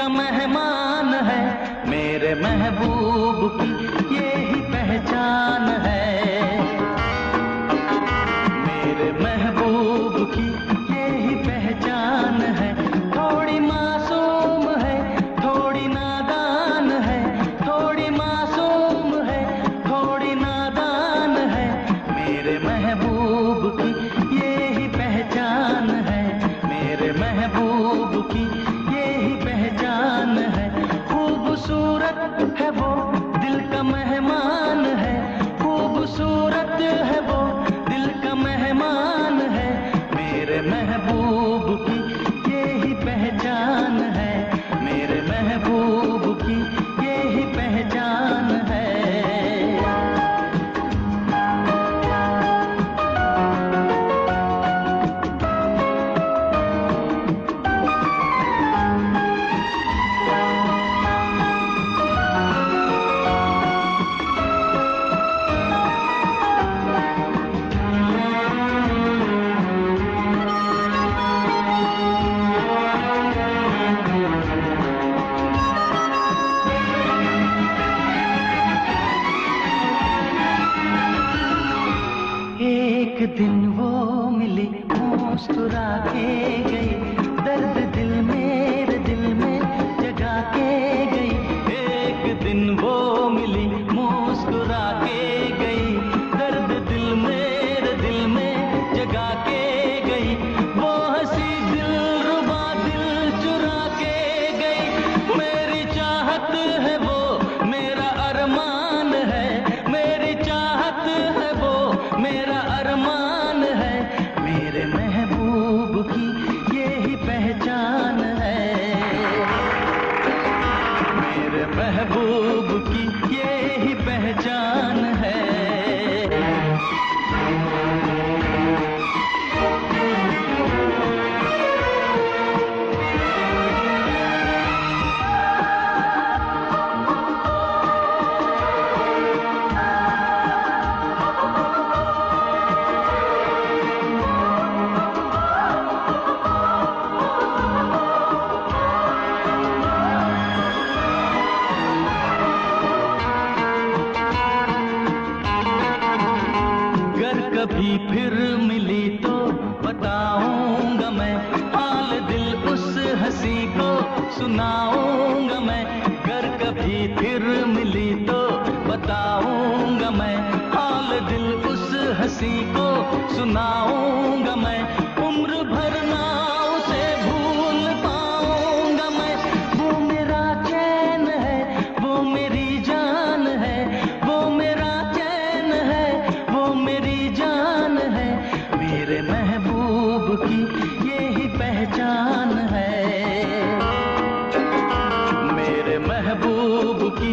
का मेहमान है, मेरे महबूब की यही पहचान है। मेरे महबूब की यही पहचान है। थोड़ी मासूम है, थोड़ी नादान है, थोड़ी मासूम है, थोड़ी नादान है। मेरे महबूब की यही पहचान है, मेरे महबूब की यही पहचान है। खूबसूरत है वो, दिल का मेहमान है, खूबसूरत है वो, दिल का मेहमान है। मेरे महबूब की यही पहचान है, मेरे महबूब की यही पहचान है। एक दिन वो मिली, मुस्कुरा के गई, दर्द दिल मेरे दिल में जगा के गई। एक दिन वो मिली, मुस्कुरा के गई, दर्द दिल मेरे दिल में जगा के गई। वो हंसी दिलरुबा दिल चुरा के गई। मेरी चाहत है वो, मेरा अरमान है, मेरी चाहत है वो, मेरा अरमान है। मेरे महबूब की यही पहचान है, मेरे महबूब की यही पहचान है। कभी फिर मिली तो बताऊंगा मैं, हाल दिल उस हंसी को सुनाऊंगा मैं। अगर कभी फिर मिली तो बताऊंगा मैं, हाल दिल उस हंसी को सुनाऊंगा मैं। उम्र भर ना उसे भूल पाऊंगा मैं। वो मेरा चैन है, वो मेरी जान है, वो मेरा चैन है, वो मेरी जान है। मेरे महबूब की यही पहचान है, मेरे महबूब की